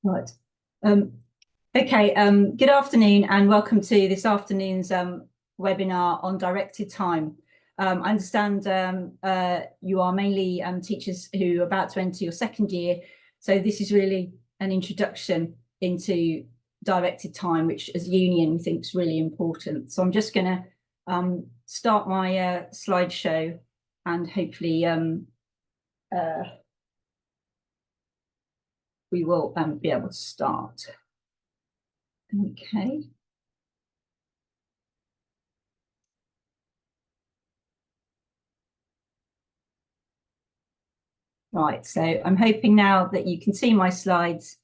Right. Okay, good afternoon and welcome to this afternoon's webinar on directed time. I understand you are mainly teachers who are about to enter your second year, so this is really an introduction into directed time, which as a union we think is really important. So I'm just going to start my slideshow and hopefully we will be able to start. Okay. Right, so I'm hoping now that you can see my slides,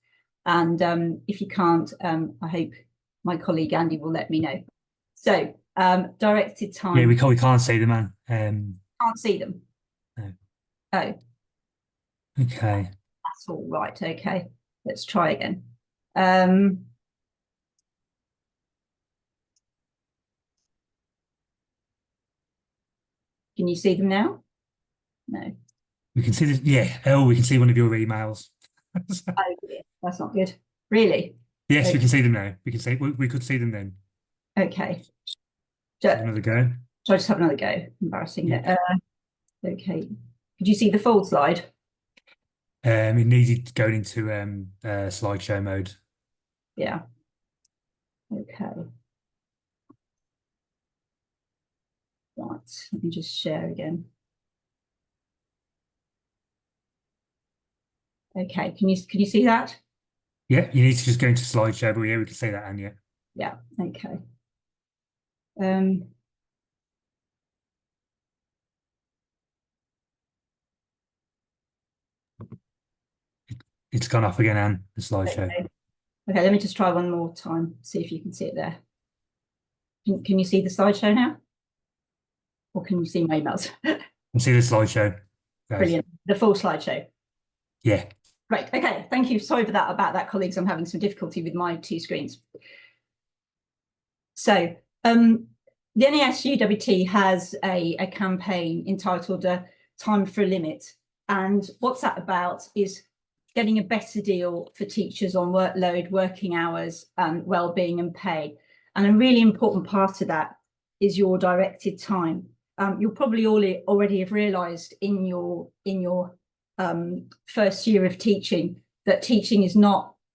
and if you can't, I hope my colleague Andy will let me know. So, directed time. Yeah, we can't see them, man. Can't see them. No. Oh. Okay. That's all right. Okay, let's try again. Can you see them now? No. We can see this. Yeah. Oh, we can see one of your emails. Oh dear, that's not good. Really? Yes, okay. We can see them now. We can see. We could see them then. Okay. Have another go. Shall I just have another go? Embarrassing. Yeah. Okay. Could you see the full slide? It needed going into slideshow mode. Yeah. Okay. Right. Let me just share again. Okay. Can you see that? Yeah. You need to just go into slideshow, but yeah, we can see that, Anya. Yeah. Okay. It's gone off again, Anne, the slideshow. Okay. Okay, let me just try one more time, see if you can see it there. Can you see the slideshow now? Or can you see my emails? Can see the slideshow. Guys. Brilliant. The full slideshow. Yeah. Great. Okay. Thank you. Sorry about that, colleagues. I'm having some difficulty with my two screens. So the NES UWT has a campaign entitled Time for a Limit. And what's that about is getting a better deal for teachers on workload, working hours, well-being and pay. And a really important part of that is your directed time. You'll probably already have realised in your first year of teaching that teaching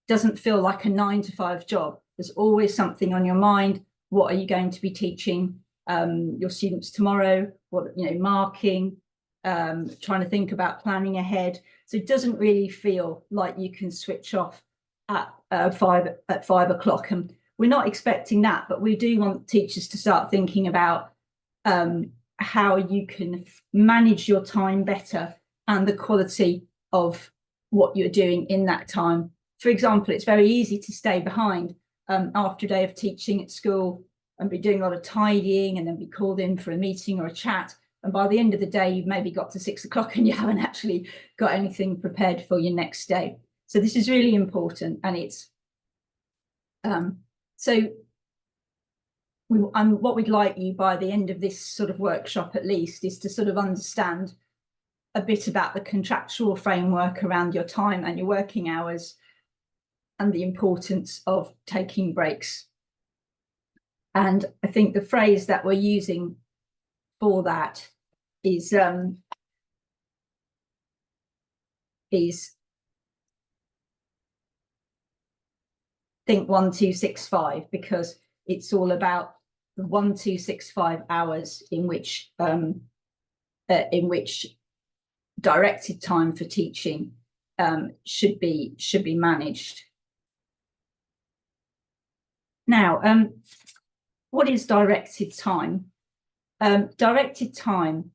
doesn't feel like a 9-to-5 job. There's always something on your mind. What are you going to be teaching your students tomorrow? What, marking, trying to think about planning ahead. So it doesn't really feel like you can switch off at 5 o'clock. And we're not expecting that, but we do want teachers to start thinking about how you can manage your time better and the quality of what you're doing in that time. For example, it's very easy to stay behind after a day of teaching at school and be doing a lot of tidying and then be called in for a meeting or a chat. And by the end of the day, you've maybe got to 6 o'clock and you haven't actually got anything prepared for your next day. So this is really important. And it's what we'd like you by the end of this sort of workshop, at least, is to sort of understand a bit about the contractual framework around your time and your working hours and the importance of taking breaks. And I think the phrase that we're using for that is think 1265, because it's all about the 1265 hours in which directed time for teaching should be managed. Now, what is directed time? Directed time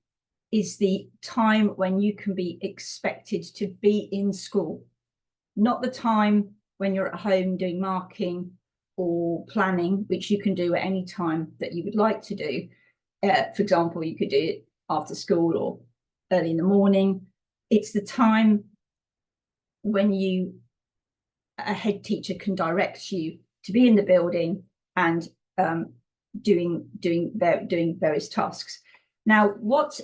is the time when you can be expected to be in school, not the time when you're at home doing marking or planning, which you can do at any time that you would like to do. For example, you could do it after school or early in the morning. It's the time when a head teacher can direct you to be in the building and doing various tasks. Now, what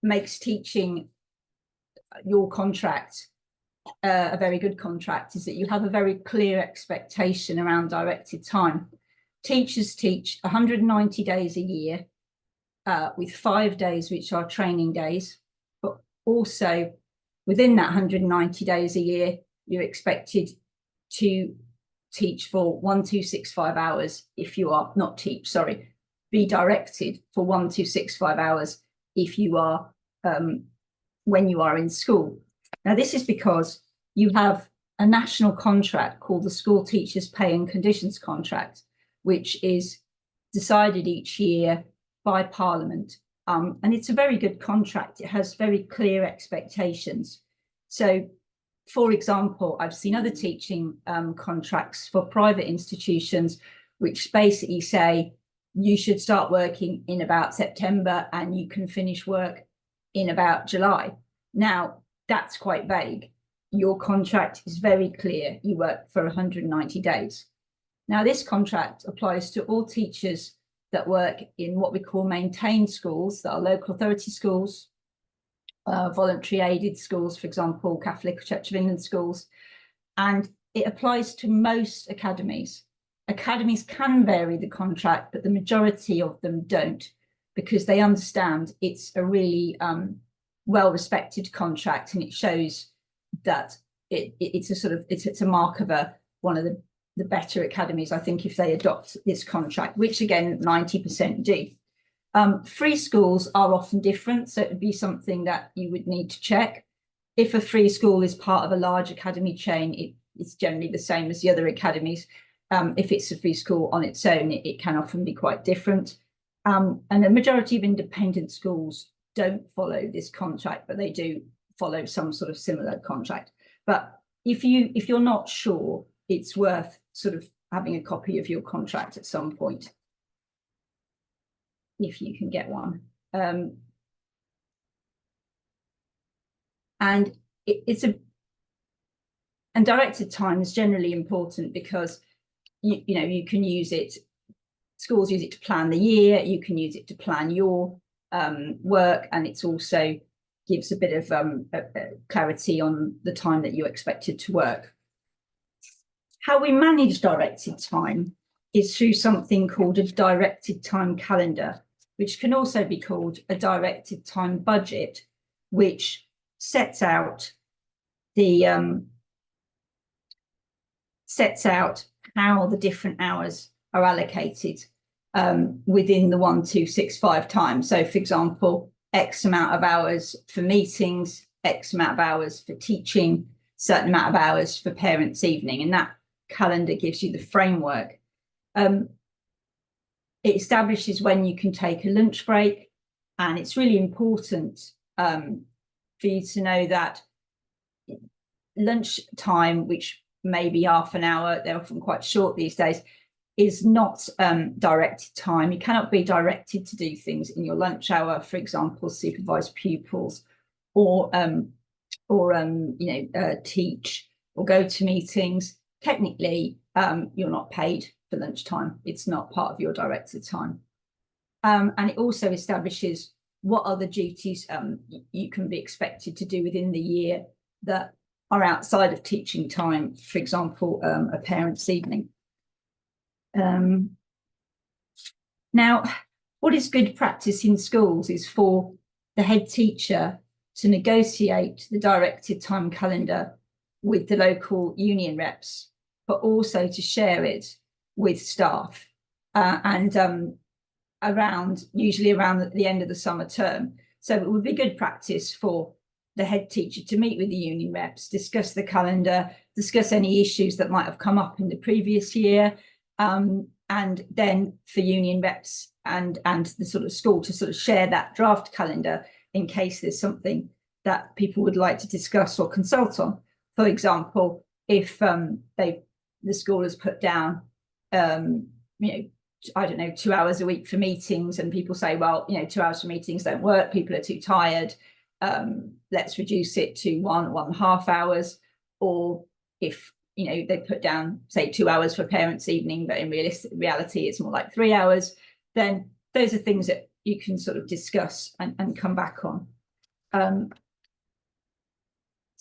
makes teaching your contract a very good contract is that you have a very clear expectation around directed time. Teachers teach 190 days a year, with 5 days which are training days, but also within that 190 days a year, you're expected to teach for 1265 hours if you are not teach, sorry, be directed for 1265 hours if you are when you are in school. Now, this is because you have a national contract called the School Teachers Pay and Conditions Contract, which is decided each year by Parliament. And it's a very good contract. It has very clear expectations. So, for example, I've seen other teaching contracts for private institutions, which basically say you should start working in about September and you can finish work in about July. Now, that's quite vague. Your contract is very clear. You work for 190 days. Now, this contract applies to all teachers that work in what we call maintained schools, that are local authority schools, voluntary aided schools, for example, Catholic Church of England schools, and it applies to most academies. Academies can vary the contract, but the majority of them don't, because they understand it's a really well-respected contract, and it shows that it's a mark of one of the better academies, I think, if they adopt this contract, which again 90% do. Free schools are often different, so it would be something that you would need to check. If a free school is part of a large academy chain, it's generally the same as the other academies. If it's a free school on its own, it can often be quite different. And the majority of independent schools don't follow this contract, but they do follow some sort of similar contract. But if you're not sure, it's worth sort of having a copy of your contract at some point, if you can get one. And directed time is generally important because you can use it. Schools use it to plan the year. You can use it to plan your work, and it's also gives a bit of clarity on the time that you're expected to work. How we manage directed time is through something called a directed time calendar, which can also be called a directed time budget, which sets out how the different hours are allocated within the 1265 time. So, for example, X amount of hours for meetings, X amount of hours for teaching, certain amount of hours for parents' evening, and that calendar gives you the framework. It establishes when you can take a lunch break, and it's really important for you to know that lunch time, which may be half an hour, they're often quite short these days, is not directed time. You cannot be directed to do things in your lunch hour, for example, supervise pupils, or teach or go to meetings. Technically, you're not paid for lunchtime. It's not part of your directed time. And it also establishes what other duties you can be expected to do within the year that are outside of teaching time, for example, a parents' evening. Now, what is good practice in schools is for the head teacher to negotiate the directed time calendar with the local union reps, but also to share it with staff usually around the end of the summer term. So it would be good practice for the head teacher to meet with the union reps, discuss the calendar, discuss any issues that might have come up in the previous year, and then for union reps and the sort of school to sort of share that draft calendar in case there's something that people would like to discuss or consult on. For example, if the school has put down, I don't know, 2 hours a week for meetings, and people say, well, 2 hours for meetings don't work, people are too tired, let's reduce it to 1.5 hours. Or if they put down, say, 2 hours for parents' evening, but in reality it's more like 3 hours, then those are things that you can sort of discuss and come back on.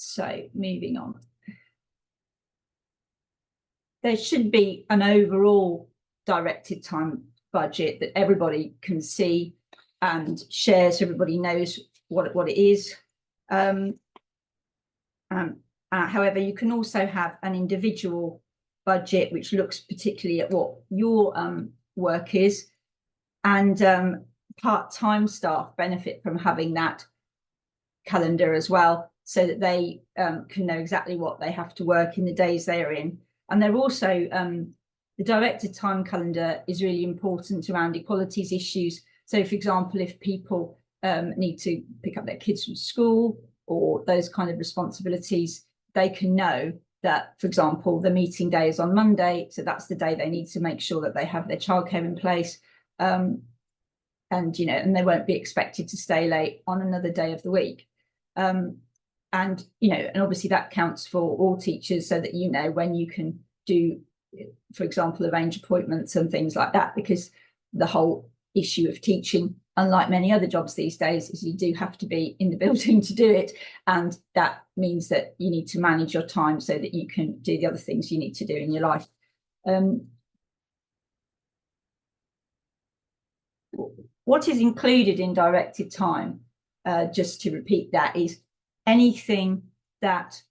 So moving on. There should be an overall directed time budget that everybody can see and share, so everybody knows what it is. However, you can also have an individual budget which looks particularly at what your work is, and part-time staff benefit from having that calendar as well, so that they can know exactly what they have to work in the days they are in. And they're also the directed time calendar is really important around equalities issues. So, for example, if people need to pick up their kids from school or those kind of responsibilities, they can know that, for example, the meeting day is on Monday, so that's the day they need to make sure that they have their childcare in place, and and they won't be expected to stay late on another day of the week. And obviously that counts for all teachers, so that when you can do, for example, arrange appointments and things like that, because the whole issue of teaching, unlike many other jobs these days, is you do have to be in the building to do it, and that means that you need to manage your time so that you can do the other things you need to do in your life. What is included in directed time, just to repeat that, is anything that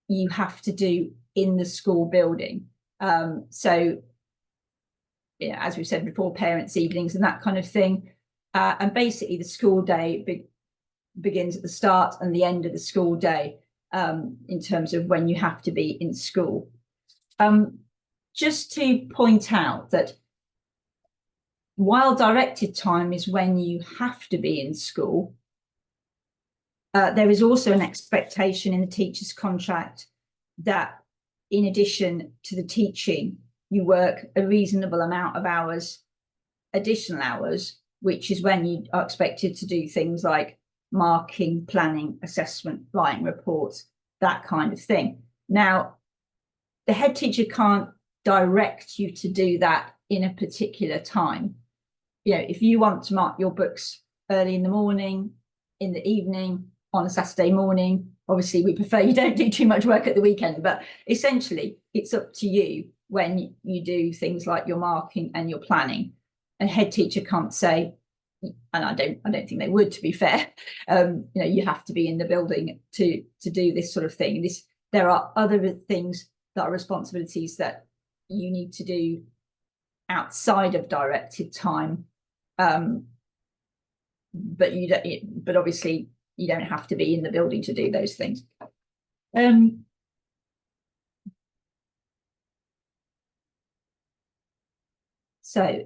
you have to do in the school building. So, as we've said before, parents' evenings and that kind of thing. And basically the school day begins at the start and the end of the school day, in terms of when you have to be in school. Just to point out that while directed time is when you have to be in school, there is also an expectation in the teacher's contract that, in addition to the teaching, you work a reasonable amount of hours, additional hours, which is when you are expected to do things like marking, planning, assessment, writing reports, that kind of thing. Now, the head teacher can't direct you to do that in a particular time. If you want to mark your books early in the morning, in the evening, on a Saturday morning, obviously we prefer you don't do too much work at the weekend, but essentially it's up to you when you do things like your marking and your planning. A head teacher can't say, and I don't think they would, to be fair, you have to be in the building to do this sort of thing. There are other things that are responsibilities that you need to do outside of directed time, but obviously you don't have to be in the building to do those things. So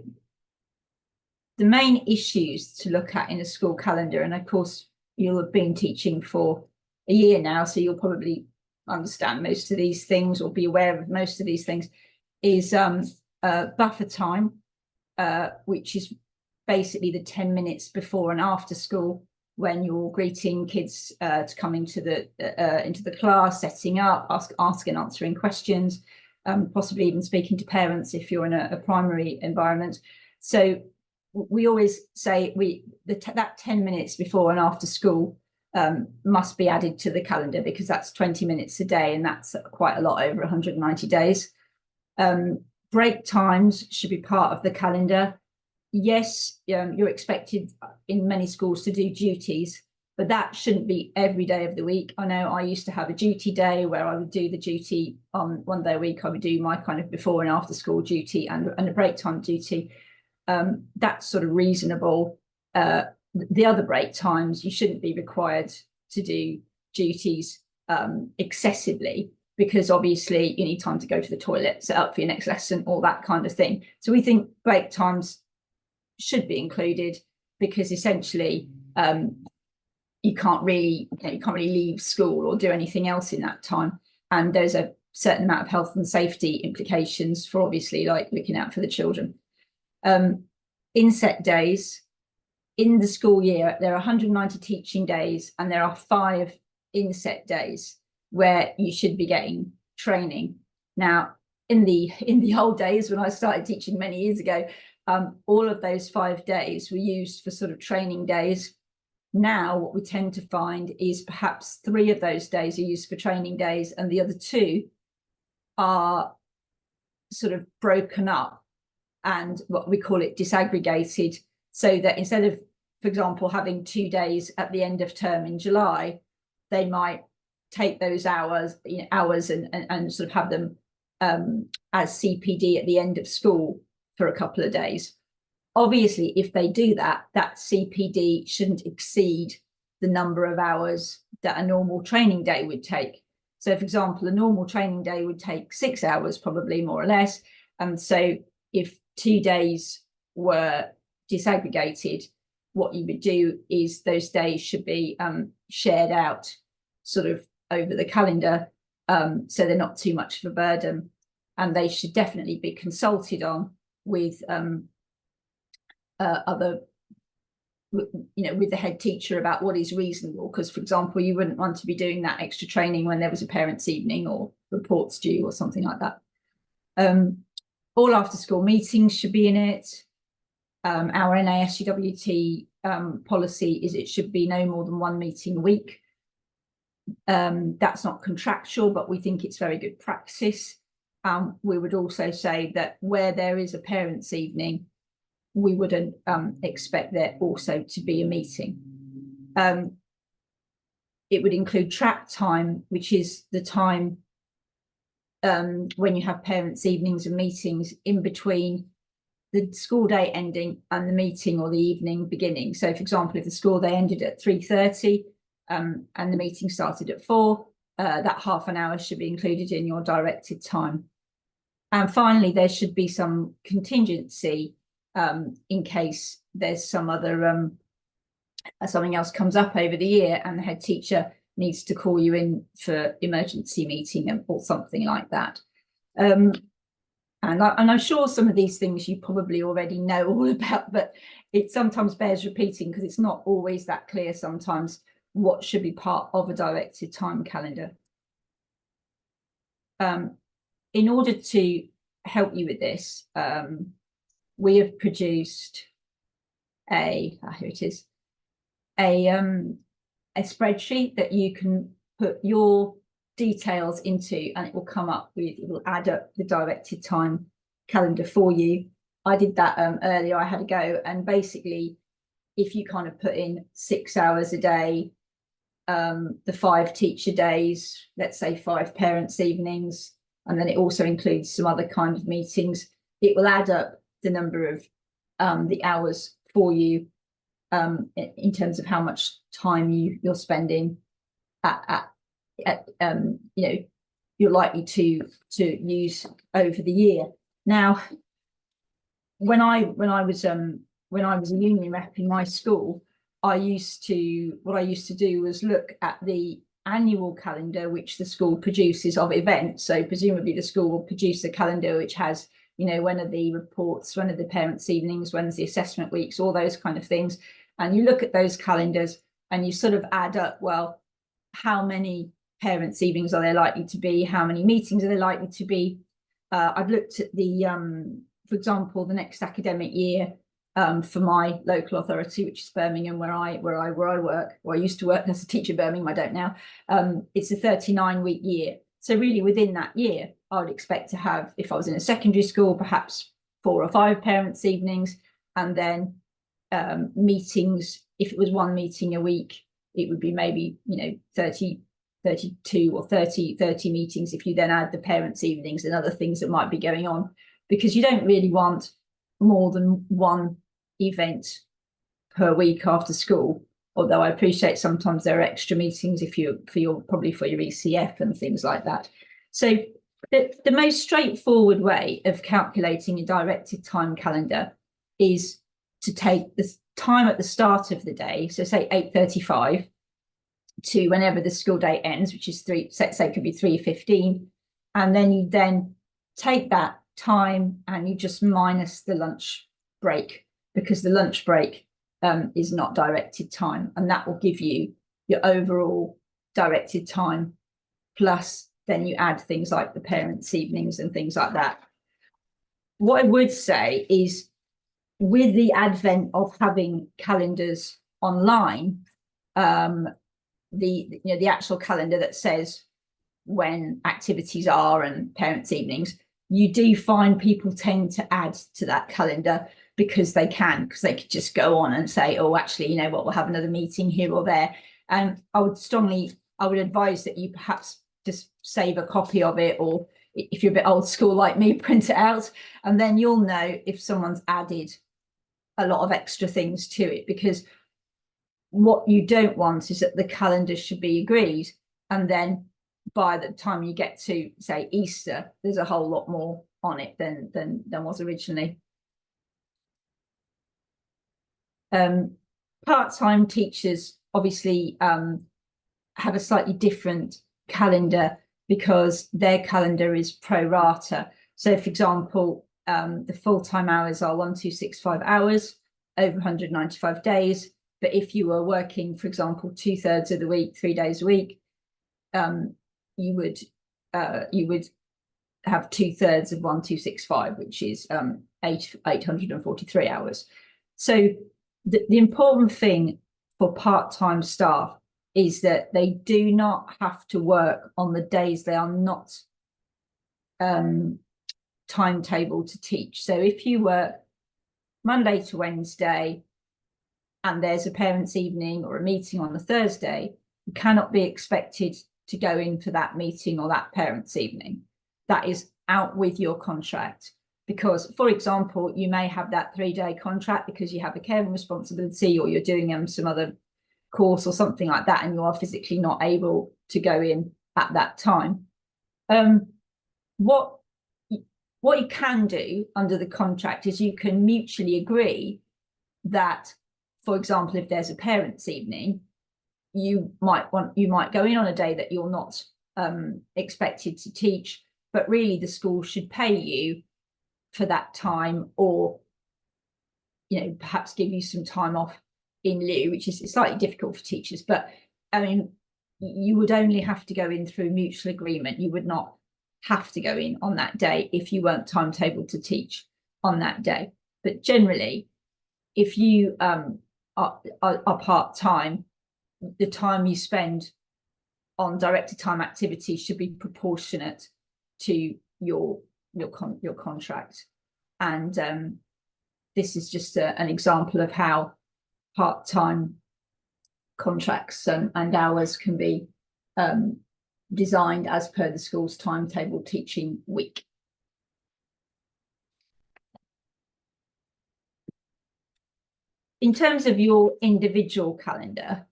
the main issues to look at in a school calendar, and of course you'll have been teaching for a year now, so you'll probably understand most of these things or be aware of most of these things, is buffer time, which is basically the 10 minutes before and after school, when you're greeting kids to come into the class, setting up, asking, answering questions, possibly even speaking to parents if you're in a primary environment. So we always say that 10 minutes before and after school must be added to the calendar, because that's 20 minutes a day, and that's quite a lot over 190 days. Break times should be part of the calendar. Yes, you're expected in many schools to do duties, but that shouldn't be every day of the week. I know I used to have a duty day where I would do the duty on one day a week. I would do my kind of before and after school duty and a break time duty. That's sort of reasonable. The other break times, you shouldn't be required to do duties excessively, because obviously you need time to go to the toilet, set up for your next lesson, all that kind of thing. So we think break times should be included, because essentially you can't really leave school or do anything else in that time, and there's a certain amount of health and safety implications for, obviously, like looking out for the children. Inset days in the school year, there are 190 teaching days, and there are 5 inset days where you should be getting training. Now, in the old days when I started teaching many years ago, all of those 5 days were used for sort of training days, Now, what we tend to find is perhaps 3 of those days are used for training days, and the other 2 are sort of broken up and what we call it disaggregated, so that instead of, for example, having 2 days at the end of term in July, they might take those hours, and sort of have them as CPD at the end of school for a couple of days. Obviously, if they do that, that CPD shouldn't exceed the number of hours that a normal training day would take. So, for example, a normal training day would take 6 hours, probably more or less. And so if 2 days were disaggregated, what you would do is those days should be shared out sort of over the calendar, so they're not too much of a burden. And they should definitely be consulted on with other, with the head teacher about what is reasonable. Because, for example, you wouldn't want to be doing that extra training when there was a parents' evening or reports due or something like that. All after school meetings should be in it. Our NASUWT policy is it should be no more than 1 meeting a week. That's not contractual, but we think it's very good practice. We would also say that where there is a parents' evening, we wouldn't expect there also to be a meeting. It would include track time, which is the time when you have parents' evenings and meetings in between the school day ending and the meeting or the evening beginning. So, for example, if the school day ended at 3:30 and the meeting started at 4, that half an hour should be included in your directed time. And finally, there should be some contingency in case there's some other something else comes up over the year and the head teacher needs to call you in for emergency meeting or something like that. And I'm sure some of these things you probably already know all about, but it sometimes bears repeating because it's not always that clear sometimes what should be part of a directed time calendar. In order to help you with this, we have produced here it is, a spreadsheet that you can put your details into, and it will come up with, it will add up the directed time calendar for you. I did that earlier. I had a go, and basically if you kind of put in 6 hours a day, the 5 teacher days, let's say 5 parents' evenings, and then it also includes some other kind of meetings, it will add up the number of the hours for you in terms of how much time you're spending at you're likely to use over the year. Now, when I was a union rep in my school, what I used to do was look at the annual calendar which the school produces of events. So presumably the school will produce a calendar which has, when are the reports, when are the parents' evenings, when's the assessment weeks, all those kind of things. And you look at those calendars and you sort of add up, well, how many parents' evenings are there likely to be? How many meetings are there likely to be? I've looked at for example, the next academic year for my local authority, which is Birmingham, where I work, or I used to work as a teacher in Birmingham, I don't now. It's a 39-week year. So really within that year, I would expect to have, if I was in a secondary school, perhaps 4 or 5 parents' evenings, and then meetings. If it was 1 meeting a week, it would be maybe 32 or 30 meetings if you then add the parents' evenings and other things that might be going on, because you don't really want more than 1 event per week after school. Although I appreciate sometimes there are extra meetings if probably for your ECF and things like that. So the most straightforward way of calculating a directed time calendar is to take the time at the start of the day, so say 8:35 to whenever the school day ends, which is say it could be 3:15, and then you take that time and you just minus the lunch break, because the lunch break is not directed time, and that will give you your overall directed time, plus then you add things like the parents' evenings and things like that. What I would say is, with the advent of having calendars online, the actual calendar that says when activities are and parents' evenings, you do find people tend to add to that calendar because they could just go on and say, oh, actually, you know what, we'll have another meeting here or there. And I would advise that you perhaps just save a copy of it, or if you're a bit old school like me, print it out, and then you'll know if someone's added a lot of extra things to it. Because what you don't want is that the calendar should be agreed, and then by the time you get to, say, Easter, there's a whole lot more on it than was originally. Part-time teachers obviously have a slightly different calendar because their calendar is pro rata. So, for example, the full-time hours are 1265 hours over 195 days. But if you were working, for example, 2/3 of the week, 3 days a week, you would have 2/3 of 1265, which is 843 hours. So the important thing for part-time staff is that they do not have to work on the days they are not timetable to teach. So if you work Monday to Wednesday and there's a parents' evening or a meeting on the Thursday, you cannot be expected to go in for that meeting or that parents' evening. That is out with your contract. Because, for example, you may have that 3-day contract because you have a caring responsibility, or you're doing some other course or something like that, and you are physically not able to go in at that time. What you can do under the contract is you can mutually agree that, for example, if there's a parents' evening, you might go in on a day that you're not expected to teach, but really the school should pay you for that time, or perhaps give you some time off in lieu, which is slightly difficult for teachers. But I mean, you would only have to go in through mutual agreement. You would not have to go in on that day if you weren't timetabled to teach on that day. But generally, if you are part-time, the time you spend on directed time activities should be proportionate to your contract. And this is just an example of how part-time contracts and hours can be designed as per the school's timetable teaching week. In terms of your individual calendar,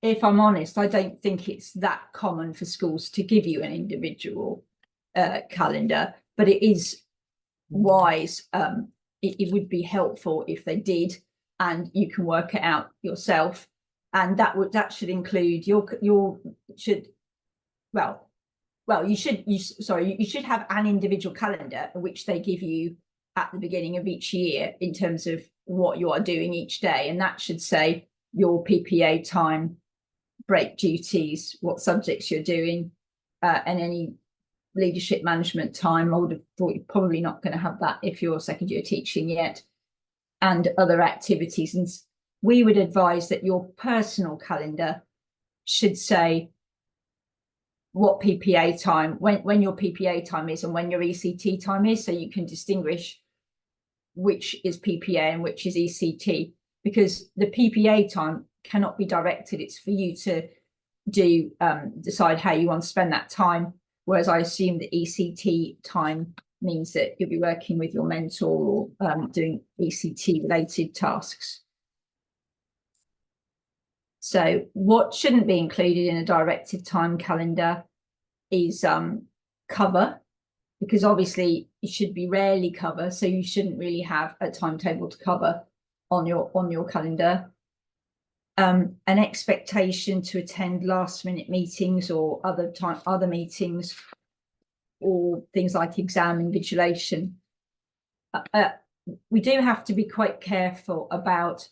if I'm honest, I don't think it's that common for schools to give you an individual calendar, but it is wise. It would be helpful if they did, and you can work it out yourself. And that should include you should have an individual calendar which they give you at the beginning of each year in terms of what you are doing each day, and that should say your PPA time, break duties, what subjects you're doing, and any leadership management time. I would have thought you're probably not going to have that if you're second year teaching yet, and other activities. And we would advise that your personal calendar should say what PPA time, when your PPA time is and when your ECT time is, so you can distinguish which is PPA and which is ECT, because the PPA time cannot be directed. It's for you to decide how you want to spend that time. Whereas I assume the ECT time means that you'll be working with your mentor or doing ECT related tasks. So what shouldn't be included in a directed time calendar is cover, because obviously it should be rarely cover, so you shouldn't really have a timetable to cover on your calendar. An expectation to attend last-minute meetings or other meetings, or things like exam invigilation. We do have to be quite careful about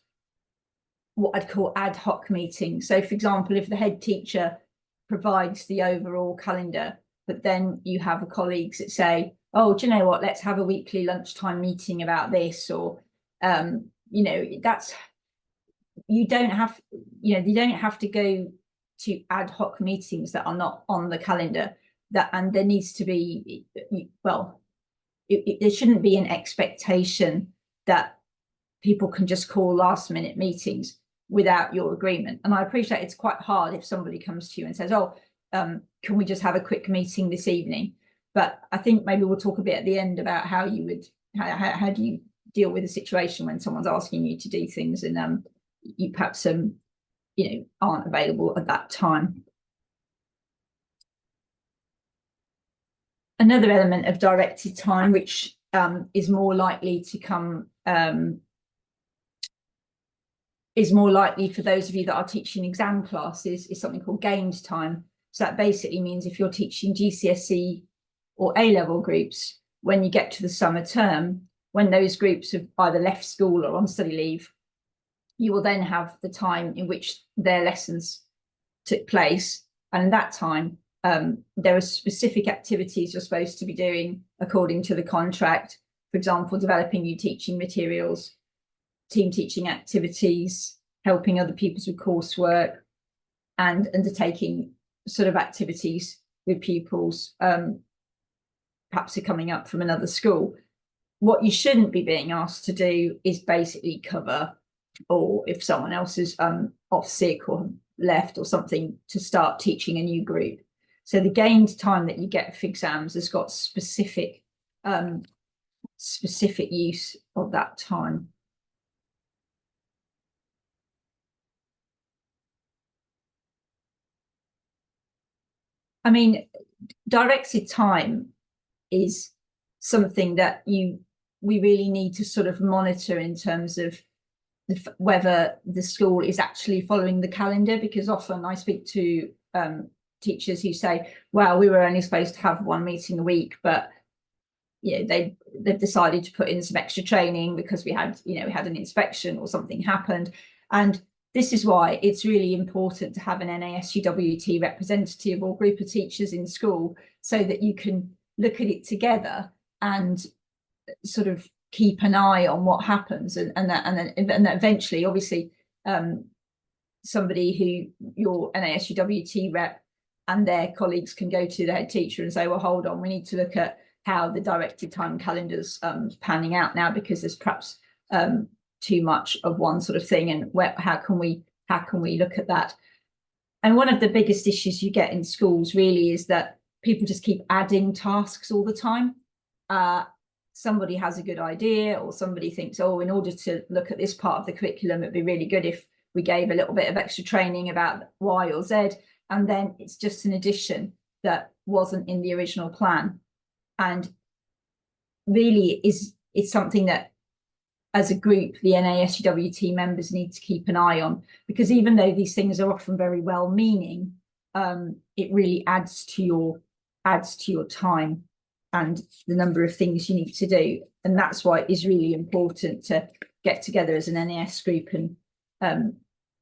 what I'd call ad hoc meetings. So, for example, if the head teacher provides the overall calendar, but then you have colleagues that say, oh, do you know what, let's have a weekly lunchtime meeting about this, or that's you don't have, you don't have to go to ad hoc meetings that are not on the calendar. And there needs to be, well, there shouldn't be an expectation that people can just call last minute meetings without your agreement. And I appreciate it's quite hard if somebody comes to you and says, oh, can we just have a quick meeting this evening? But I think maybe we'll talk a bit at the end about how you would, how do you deal with a situation when someone's asking you to do things and you perhaps aren't available at that time. Another element of directed time, which is more likely to come, is more likely for those of you that are teaching exam classes, is something called gained time. So that basically means if you're teaching GCSE or A-level groups, when you get to the summer term, when those groups have either left school or on study leave, you will then have the time in which their lessons took place. And at that time, there are specific activities you're supposed to be doing according to the contract. For example, developing new teaching materials, team teaching activities, helping other pupils with coursework, and undertaking sort of activities with pupils perhaps are coming up from another school. What you shouldn't be being asked to do is basically cover, or if someone else is off sick or left or something, to start teaching a new group. So the gained time that you get for exams has got specific use of that time. I mean, directed time is something that we really need to sort of monitor in terms of whether the school is actually following the calendar, because often I speak to teachers who say, well, we were only supposed to have one meeting a week, but they've decided to put in some extra training because we had an inspection or something happened. And this is why it's really important to have an NASUWT representative or group of teachers in school, so that you can look at it together and sort of keep an eye on what happens, and that eventually, obviously, somebody who, your NASUWT rep and their colleagues, can go to the head teacher and say, well, hold on, we need to look at how the directed time calendar's panning out now, because there's perhaps too much of one sort of thing, and how can we look at that? And one of the biggest issues you get in schools really is that people just keep adding tasks all the time. Somebody has a good idea, or somebody thinks, oh, in order to look at this part of the curriculum, it'd be really good if we gave a little bit of extra training about Y or Z, and then it's just an addition that wasn't in the original plan. And really it's something that, as a group, the NASUWT members need to keep an eye on, because even though these things are often very well-meaning, it really adds to your time and the number of things you need to do. And that's why it is really important to get together as an NAS group and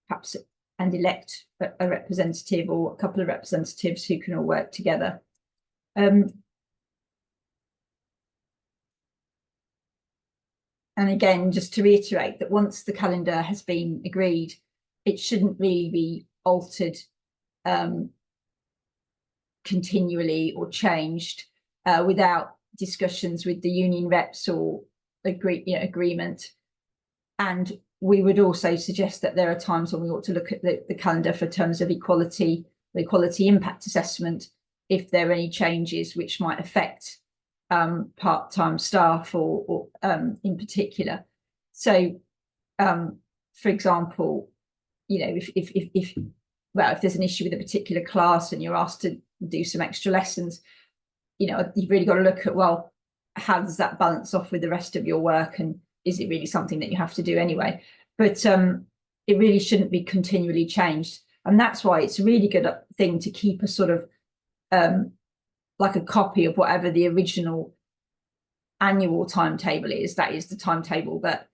perhaps elect a representative or a couple of representatives who can all work together. And again, just to reiterate that once the calendar has been agreed, it shouldn't really be altered continually or changed without discussions with the union reps or agreement. And we would also suggest that there are times when we ought to look at the calendar for terms of the equality impact assessment, if there are any changes which might affect part-time staff or in particular. So for example, if there's an issue with a particular class and you're asked to do some extra lessons, you've really got to look at, well, how does that balance off with the rest of your work, and is it really something that you have to do anyway? But it really shouldn't be continually changed, and that's why it's a really good thing to keep a sort of like a copy of whatever the original annual timetable is. That is the timetable that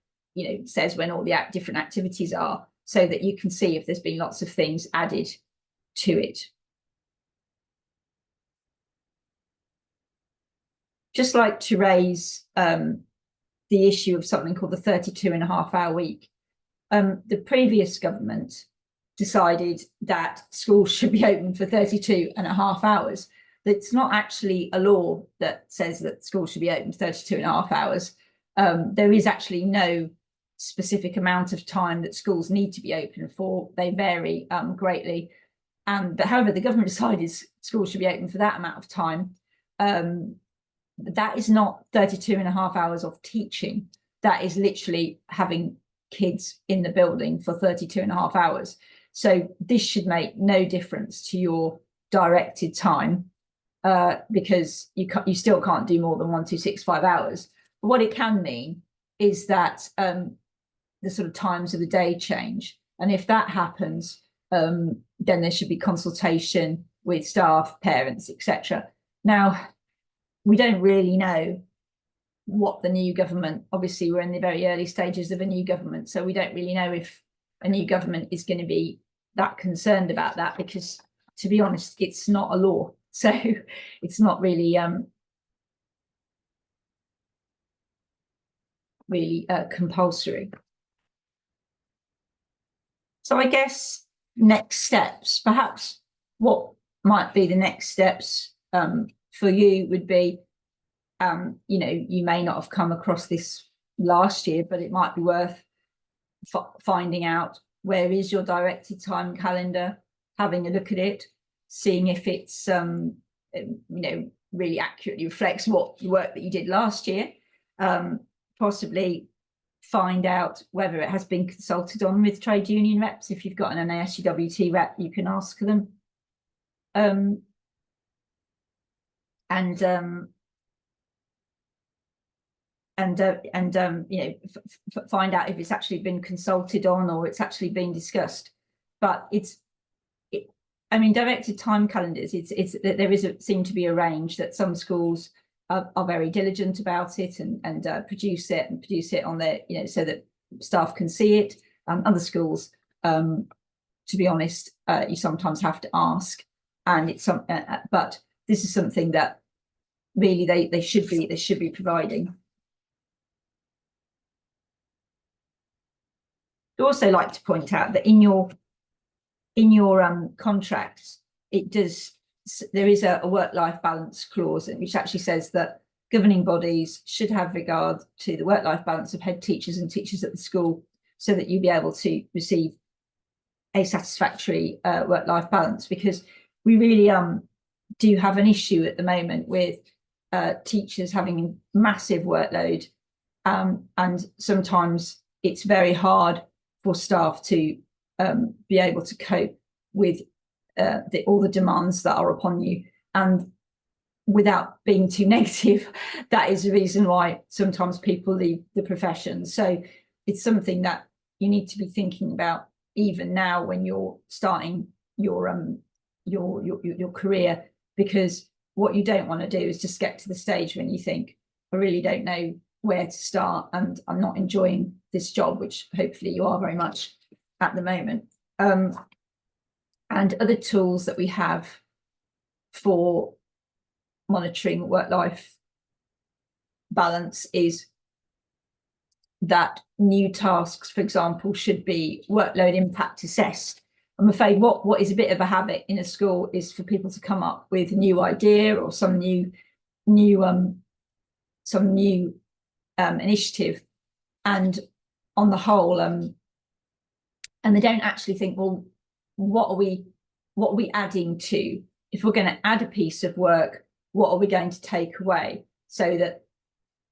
says when all the different activities are, so that you can see if there's been lots of things added to it. Just like to raise the issue of something called the 32.5-hour week. the previous government decided that schools should be open for 32.5 hours. It's not actually a law that says that schools should be open 32.5 hours. There is actually no specific amount of time that schools need to be open for. They vary greatly. But however, the government decided schools should be open for that amount of time. That is not 32.5 hours of teaching. That is literally having kids in the building for 32.5 hours. So this should make no difference to your directed time, because you still can't do more than 1265 hours. But what it can mean is that the sort of times of the day change. And if that happens, then there should be consultation with staff, parents, etc. Now, we don't really know what the new government, obviously we're in the very early stages of a new government, so we don't really know if a new government is going to be that concerned about that, because to be honest, it's not a law, so it's not really compulsory. So I guess next steps, perhaps what might be the next steps for you would be, you know, you may not have come across this last year, but it might be worth finding out where is your directed time calendar, having a look at it, seeing if it's you know, really accurately reflects what the work that you did last year. Possibly find out whether it has been consulted on with trade union reps. If you've got an NASUWT rep, you can ask them. You know, find out if it's actually been consulted on or it's actually been discussed. But I mean, directed time calendars, there seem to be a range that some schools are very diligent about it and produce it on their, you know, so that staff can see it. Other schools, to be honest, you sometimes have to ask, and it's but this is something that really they should be providing. I'd also like to point out that in your contracts, there is a work-life balance clause which actually says that governing bodies should have regard to the work-life balance of head teachers and teachers at the school, so that you'll be able to receive a satisfactory work-life balance, because we really do have an issue at the moment with teachers having massive workload, and sometimes it's very hard for staff to be able to cope with all the demands that are upon you. And without being too negative, that is the reason why sometimes people leave the profession. So it's something that you need to be thinking about even now when you're starting your career, because what you don't want to do is just get to the stage when you think, I really don't know where to start and I'm not enjoying this job, which hopefully you are very much at the moment. And other tools that we have for monitoring work-life balance is that new tasks, for example, should be workload impact assessed. I'm afraid what is a bit of a habit in a school is for people to come up with a new idea or some new initiative, and on the whole, and they don't actually think, well, what are we adding to? If we're going to add a piece of work, what are we going to take away, so that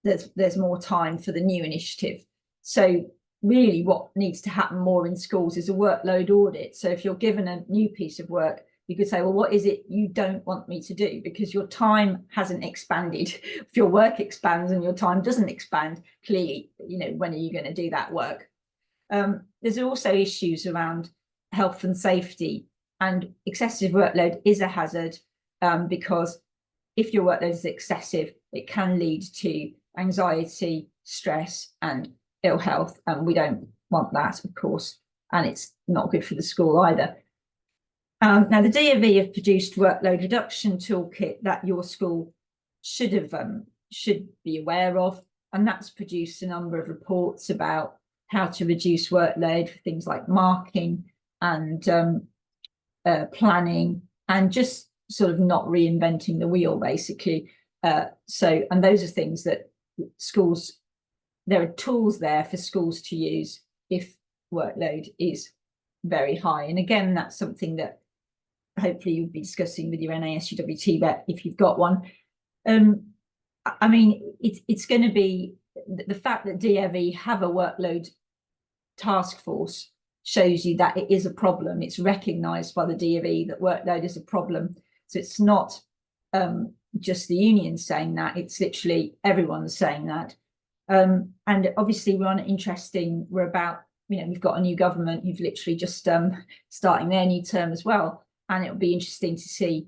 there's more time for the new initiative? So really what needs to happen more in schools is a workload audit. So if you're given a new piece of work, you could say, well, what is it you don't want me to do? Because your time hasn't expanded. If your work expands and your time doesn't expand, clearly, you know, when are you going to do that work? There's also issues around health and safety, and excessive workload is a hazard, because if your workload is excessive, it can lead to anxiety, stress, and ill health, and we don't want that, of course, and it's not good for the school either. Now, the DofE have produced workload reduction toolkit that your school should be aware of, and that's produced a number of reports about how to reduce workload for things like marking and planning, and just sort of not reinventing the wheel, basically. And those are things that schools, there are tools there for schools to use if workload is very high. And again, that's something that hopefully you'll be discussing with your NASUWT rep if you've got one. I mean, it's going to be the fact that DfE have a workload task force shows you that it is a problem. It's recognised by the DfE that workload is a problem. So it's not just the unions saying that, it's literally everyone's saying that. And obviously we're about, we've got a new government who've literally just starting their new term as well. And it'll be interesting to see,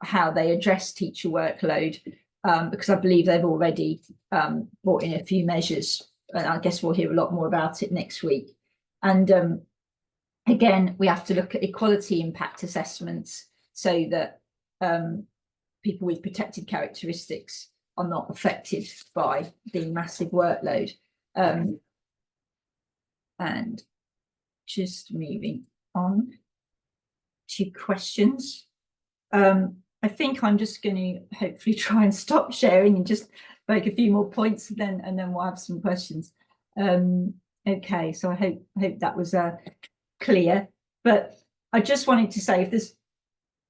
how they address teacher workload, because I believe they've already brought in a few measures. And I guess we'll hear a lot more about it next week. And again, we have to look at equality impact assessments so that people with protected characteristics are not affected by the massive workload. And just moving on to questions. I think I'm just going to hopefully try and stop sharing and just make a few more points, and then we'll have some questions. Okay, so I hope that was clear. But I just wanted to say, if there's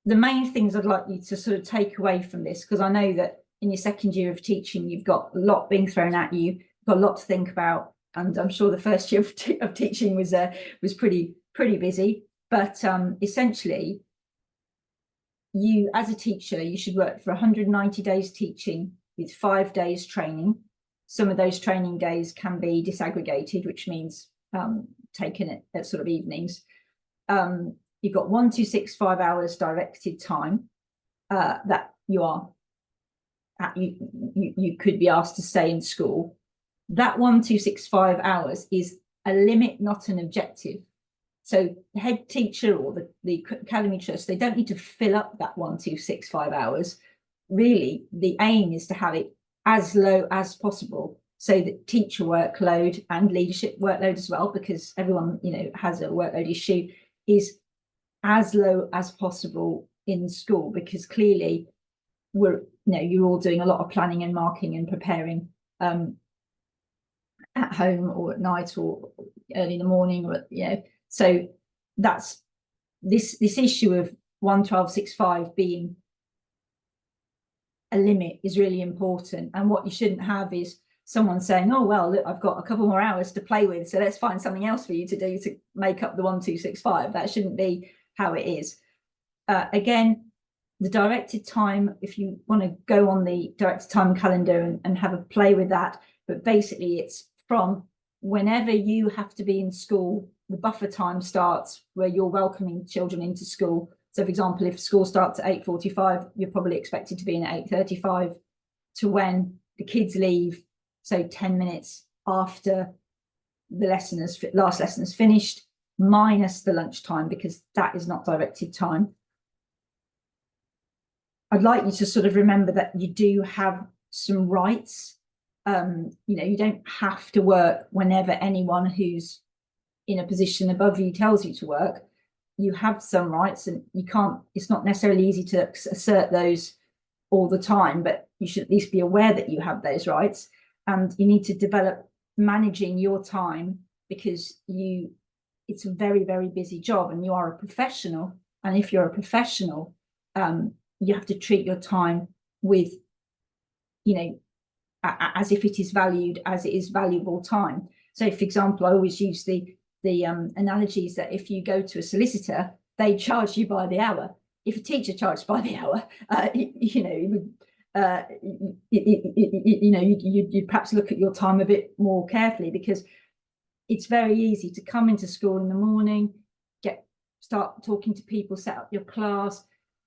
the main things I'd like you to sort of take away from this, because I know that in your second year of teaching, you've got a lot being thrown at you, got a lot to think about, and I'm sure the first year of teaching was pretty busy. But essentially, you as a teacher, you should work for 190 days teaching with 5 days training. Some of those training days can be disaggregated, which means taken at sort of evenings. You've got 1265 hours directed time that you could be asked to stay in school. That 1265 hours is a limit, not an objective. So the head teacher or the academy trust, they don't need to fill up that 1265 hours. Really, the aim is to have it as low as possible, so that teacher workload and leadership workload as well, because everyone has a workload issue, is as low as possible in school, because clearly you're all doing a lot of planning and marking and preparing at home or at night or early in the morning, or so that's this issue of 11265 being a limit is really important. And what you shouldn't have is someone saying, oh well, look, I've got a couple more hours to play with, so let's find something else for you to do to make up the 1265. That shouldn't be how it is. Again, the directed time, if you want to go on the directed time calendar and have a play with that, but basically it's from whenever you have to be in school, the buffer time starts where you're welcoming children into school. So for example, if school starts at 8:45, you're probably expected to be in at 8:35 to when the kids leave, so 10 minutes after the last lesson is finished, minus the lunchtime, because that is not directed time. I'd like you to sort of remember that you do have some rights. You don't have to work whenever anyone who's in a position above you tells you to work. You have some rights, and you can't, it's not necessarily easy to assert those all the time, but you should at least be aware that you have those rights. And you need to develop managing your time, because it's a very, very busy job, and you are a professional. And if you're a professional, you have to treat your time with, as if it is valued, as it is valuable time. So for example, I always use the analogies that if you go to a solicitor, they charge you by the hour. If a teacher charged by the hour, you'd perhaps look at your time a bit more carefully, because it's very easy to come into school in the morning, start talking to people, set up your class,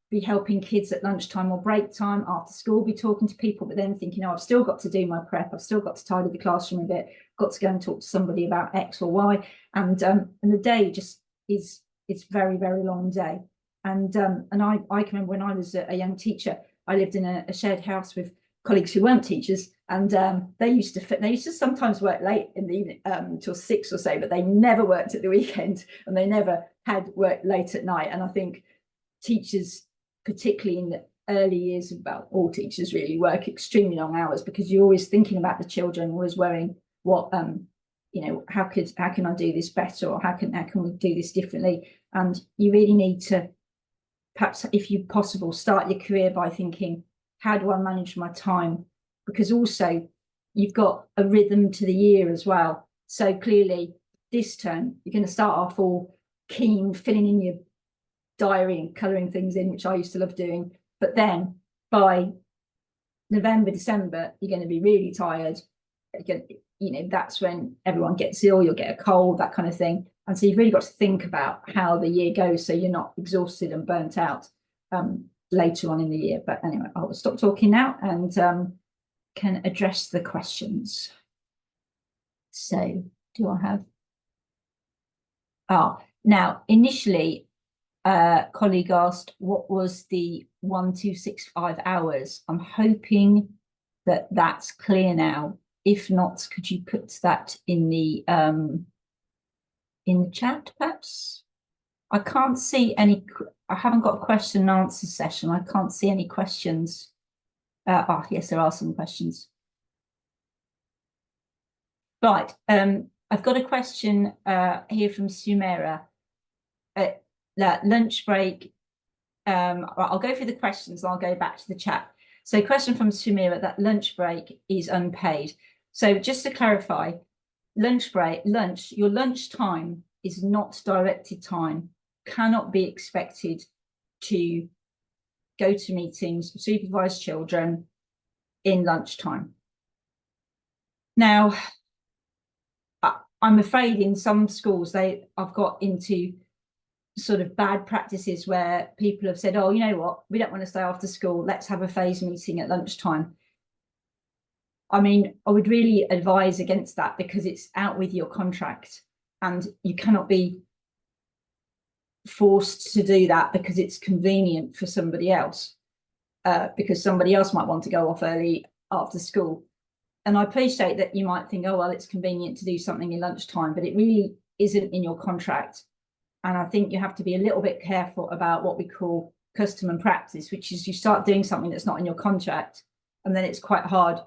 be helping kids at lunchtime or break time, after school, be talking to people, but then thinking, I've still got to do my prep, I've still got to tidy the classroom a bit, got to go and talk to somebody about X or Y, and the day just it's very, very long day. And I can remember when I was a young teacher, I lived in a shared house with colleagues who weren't teachers, and they used to sometimes work late in the evening till 6 or so, but they never worked at the weekend, and they never had work late at night. And I think teachers, particularly in the early years, about all teachers really, work extremely long hours, because you're always thinking about the children, always worrying what how can I do this better, or how can we do this differently. And you really need to, perhaps if you possible, start your career by thinking, how do I manage my time? Because also you've got a rhythm to the year as well. So clearly this term you're going to start off all keen, filling in your diary and colouring things in, which I used to love doing. But then by November, December, you're going to be really tired. That's when everyone gets ill, you'll get a cold, that kind of thing. And so you've really got to think about how the year goes, so you're not exhausted and burnt out later on in the year. But anyway, I'll stop talking now and can address the questions. So do I have... now, initially, colleague asked, what was the 1265 hours? I'm hoping that that's clear now. If not, could you put that in the chat, perhaps? I can't see any. I haven't got a question and answer session. I can't see any questions. Yes, there are some questions. Right. I've got a question here from Sumera. Lunch break. I'll go through the questions and I'll go back to the chat. So question from Sumera, that lunch break is unpaid. So just to clarify, your lunch time is not directed time, cannot be expected to go to meetings, supervise children in lunchtime. Now, I'm afraid in some schools, I've got into sort of bad practices where people have said, oh, you know what, we don't want to stay after school, let's have a phase meeting at lunchtime. I mean, I would really advise against that, because it's out with your contract and you cannot be forced to do that because it's convenient for somebody else, because somebody else might want to go off early after school. And I appreciate that you might think, oh, well, it's convenient to do something in lunchtime, but it really isn't in your contract. And I think you have to be a little bit careful about what we call custom and practice, which is you start doing something that's not in your contract, and then it's quite hard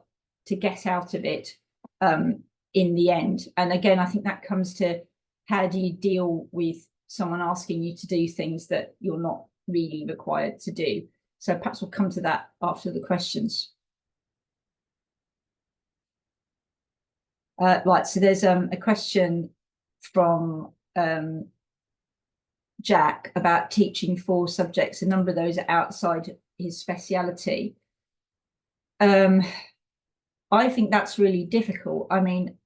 to get out of it in the end. And again, I think that comes to, how do you deal with someone asking you to do things that you're not really required to do? So perhaps we'll come to that after the questions. Right, so there's a question from Jack about teaching 4 subjects. A number of those are outside his speciality. I think that's really difficult. I mean,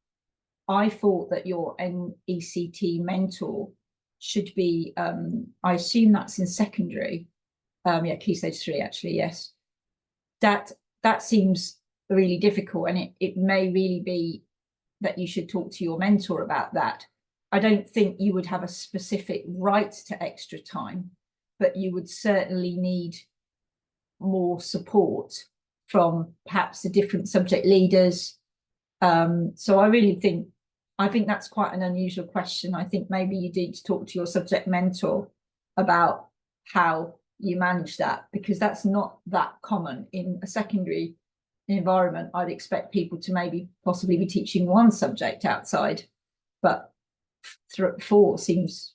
I thought that your NECT mentor should be, I assume that's in secondary. Yeah, Key Stage 3, actually, yes. That seems really difficult, and it may really be that you should talk to your mentor about that. I don't think you would have a specific right to extra time, but you would certainly need more support from perhaps the different subject leaders. So I think that's quite an unusual question. I think maybe you need to talk to your subject mentor about how you manage that, because that's not that common in a secondary environment. I'd expect people to maybe possibly be teaching 1 subject outside, but 4 seems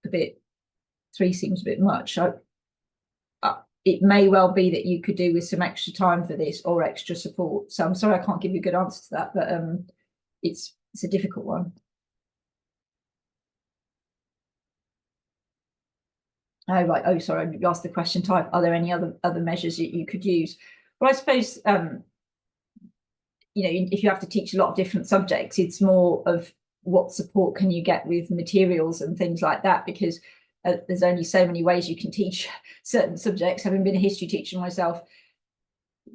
a bit, 3 seems a bit much. It may well be that you could do with some extra time for this or extra support. So I'm sorry I can't give you a good answer to that, but it's a difficult one. Oh, right. Oh, sorry, you asked the question type. Are there any other measures you could use? Well, I suppose, if you have to teach a lot of different subjects, it's more of what support can you get with materials and things like that, because there's only so many ways you can teach certain subjects. Having been a history teacher myself,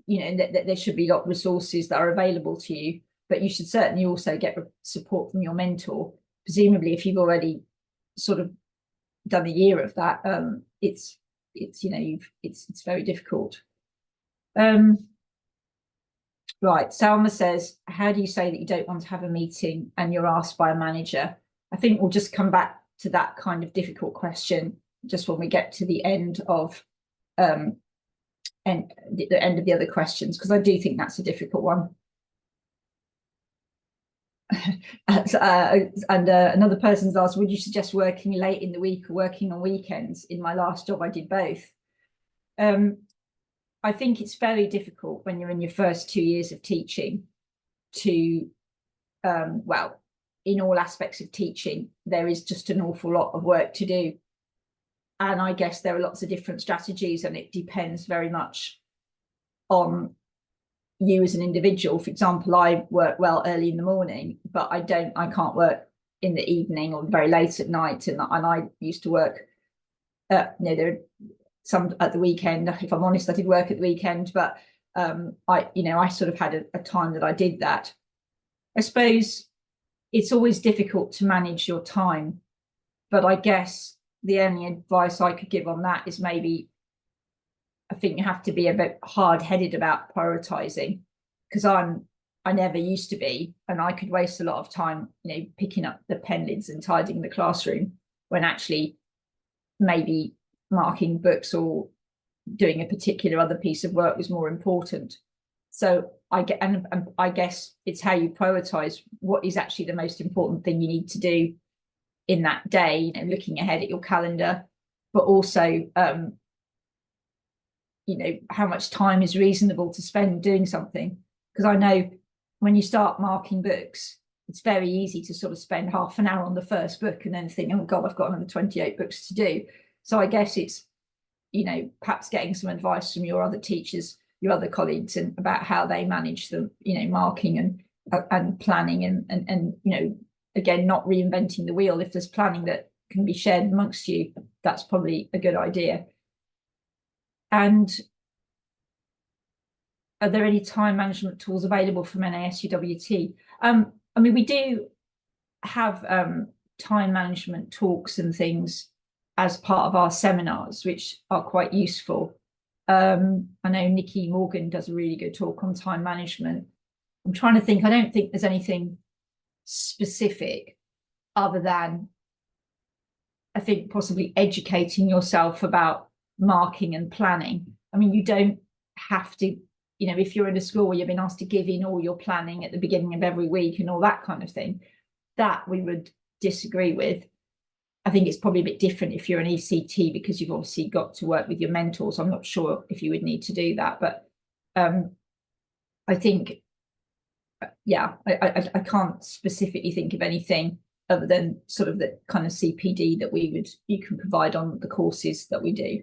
there should be a lot of resources that are available to you, but you should certainly also get support from your mentor. Presumably, if you've already sort of done a year of that, it's very difficult. Right. Salma says, how do you say that you don't want to have a meeting and you're asked by a manager? I think we'll just come back to that kind of difficult question just when we get to the end of and the end of the other questions, because I do think that's a difficult one. Another person's asked, would you suggest working late in the week or working on weekends? In my last job, I did both. I think it's very difficult when you're in your first 2 years of teaching to, well, in all aspects of teaching, there is just an awful lot of work to do. And I guess there are lots of different strategies, and it depends very much on you as an individual. For example, I work well early in the morning, but I can't work in the evening or very late at night. And I used to work, there are some at the weekend. If I'm honest, I did work at the weekend, but I sort of had a time that I did that. I suppose it's always difficult to manage your time, but I guess the only advice I could give on that is maybe I think you have to be a bit hard-headed about prioritizing, because I never used to be, and I could waste a lot of time, picking up the pen lids and tidying the classroom when actually maybe marking books or doing a particular other piece of work was more important. So I guess it's how you prioritize what is actually the most important thing you need to do in that day, looking ahead at your calendar, but also how much time is reasonable to spend doing something. Because I know when you start marking books, it's very easy to sort of spend half an hour on the first book and then think, oh God, I've got another 28 books to do. So I guess it's, perhaps getting some advice from your other teachers, your other colleagues, and about how they manage them, marking and planning and again, not reinventing the wheel. If there's planning that can be shared amongst you, that's probably a good idea. And are there any time management tools available from NASUWT? We do have time management talks and things as part of our seminars, which are quite useful. I know Nikki Morgan does a really good talk on time management. I'm trying to think, I don't think there's anything specific other than, I think, possibly educating yourself about marking and planning. You don't have to, if you're in a school where you've been asked to give in all your planning at the beginning of every week and all that kind of thing, that we would disagree with. I think it's probably a bit different if you're an ECT, because you've obviously got to work with your mentors. I'm not sure if you would need to do that, but I think, I can't specifically think of anything other than sort of the kind of CPD that you can provide on the courses that we do.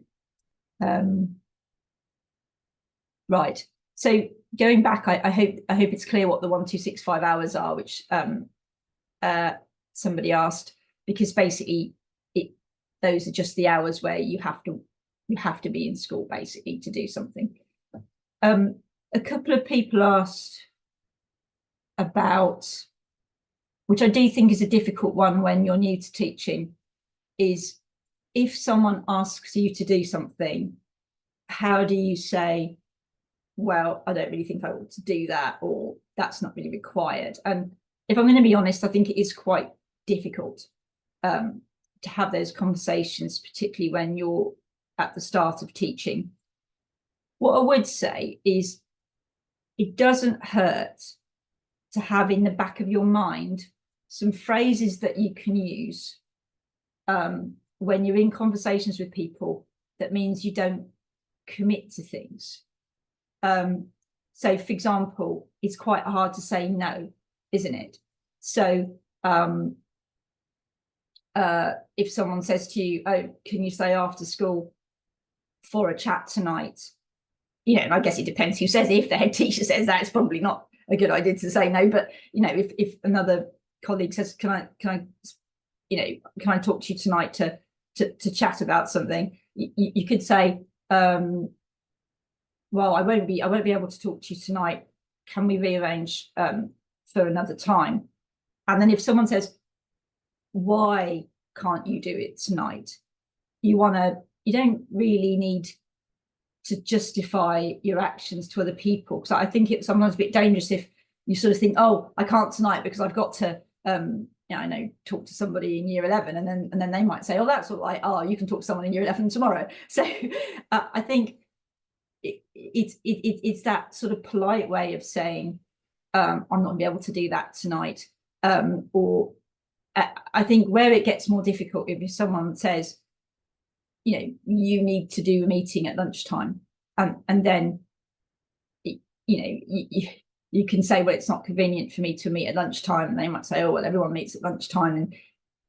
Right. So going back, I hope it's clear what the 1265 hours are, which somebody asked, because basically those are just the hours where you have to be in school basically to do something. A couple of people asked about, which I do think is a difficult one when you're new to teaching, is if someone asks you to do something, how do you say, well, I don't really think I ought to do that, or that's not really required? And if I'm going to be honest, I think it is quite difficult to have those conversations, particularly when you're at the start of teaching. What I would say is it doesn't hurt to have in the back of your mind some phrases that you can use when you're in conversations with people. That means you don't commit to things. So, for example, it's quite hard to say no, isn't it? So if someone says to you, oh, can you stay after school for a chat tonight? I guess it depends who says it. If the head teacher says that, it's probably not a good idea to say no. But if another colleague says, can I talk to you tonight to chat about something, you could say, well, I won't be able to talk to you tonight. Can we rearrange for another time? And then if someone says, why can't you do it tonight? You don't really need to justify your actions to other people. Because I think it's sometimes a bit dangerous if you sort of think, oh, I can't tonight because I've got to I know, talk to somebody in year 11, and then they might say, oh, that's sort of like, oh, you can talk to someone in year 11 tomorrow. So I think it's that sort of polite way of saying, I'm not gonna be able to do that tonight. Or I think where it gets more difficult if someone says, you need to do a meeting at lunchtime, and then you can say, well, it's not convenient for me to meet at lunchtime, and they might say, oh, well, everyone meets at lunchtime.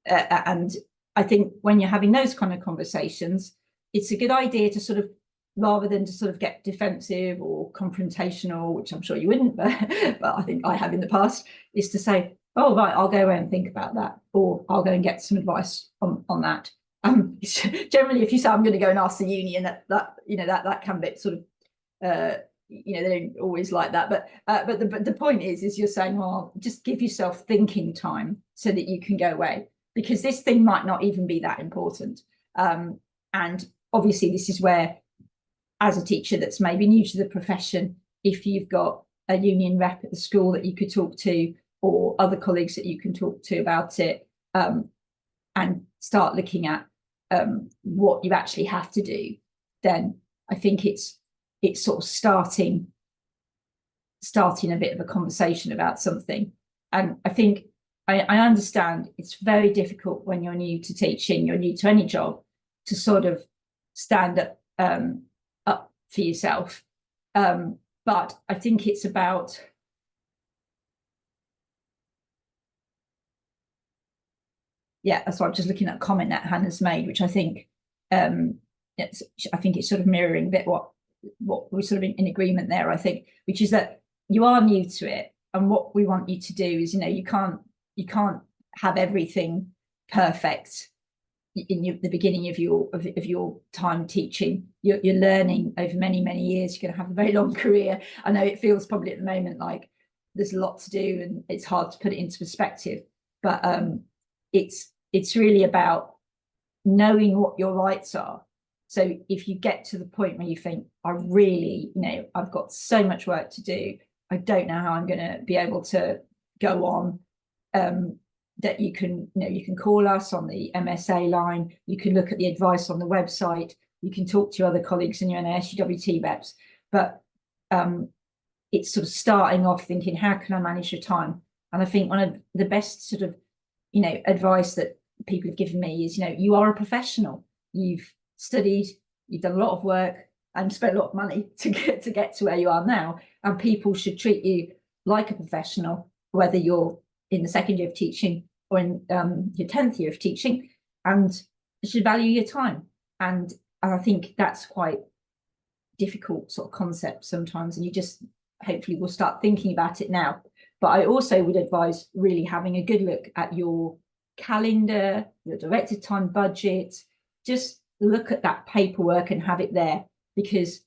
And I think when you're having those kind of conversations, it's a good idea to sort of, rather than to sort of get defensive or confrontational, which I'm sure you wouldn't, but I think I have in the past, is to say, oh, right, I'll go away and think about that, or I'll go and get some advice on that. Generally, if you say I'm going to go and ask the union, that can be sort of they don't always like that, but the point is you're saying, well, just give yourself thinking time so that you can go away, because this thing might not even be that important. And obviously this is where, as a teacher that's maybe new to the profession, if you've got a union rep at the school that you could talk to, or other colleagues that you can talk to about it, and start looking at what you actually have to do, then I think it's sort of starting a bit of a conversation about something. And I think I understand it's very difficult when you're new to teaching, you're new to any job, to sort of stand up for yourself. But I think it's about, that's why I'm just looking at a comment that Hannah's made, which I think it's sort of mirroring a bit what we're sort of in agreement there, I think, which is that you are new to it, and what we want you to do is, you can't have everything perfect in the beginning of your time teaching. You're learning over many years. You're going to have a very long career. I know it feels probably at the moment like there's a lot to do and it's hard to put it into perspective, but it's really about knowing what your rights are. So if you get to the point where you think, I really, I've got so much work to do, I don't know how I'm going to be able to go on, that you can call us on the MSA line, you can look at the advice on the website, you can talk to your other colleagues in your SUWT reps, but it's sort of starting off thinking, how can I manage your time? And I think one of the best sort of, advice that people have given me is, you are a professional, you've studied, you've done a lot of work and spent a lot of money to get to where you are now, and people should treat you like a professional, whether you're in the second year of teaching or in your 10th year of teaching, and should value your time. And I think that's quite difficult sort of concept sometimes, and you just hopefully will start thinking about it now. But I also would advise really having a good look at your calendar, your directed time budget. Just look at that paperwork and have it there, because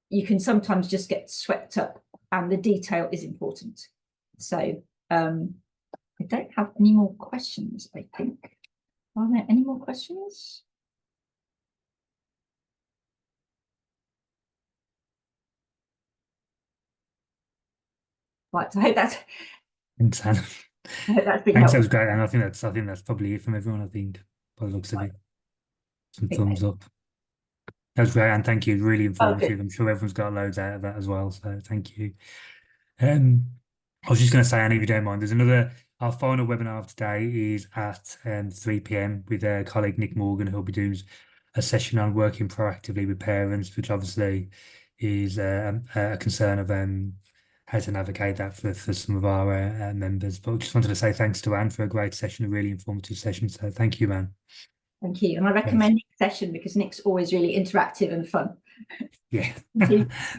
you can sometimes just get swept up, and the detail is important. So I don't have any more questions, I think. Are there any more questions? Right, I hope that's Thanks, Hannah. I hope that's been Thanks, helpful. that was great, and I think that's probably it from everyone. I think by the looks of it, some thumbs up. That was great, and thank you. Really informative. I'm sure everyone's got loads out of that as well. So thank you. I was just going to say, Annie, if you don't mind, our final webinar of today is at 3 p.m. with our colleague Nick Morgan, who'll be doing a session on working proactively with parents, which obviously is a concern of how to navigate that for some of our members. But I just wanted to say thanks to Anne for a great session, a really informative session. So thank you, Anne. Thank you. And I recommend Nick's session because Nick's always really interactive and fun. Yeah.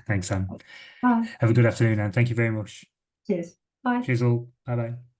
Thanks, Anne. Bye. Have a good afternoon, Anne. Thank you very much. Cheers. Bye. Cheers all. Bye-bye.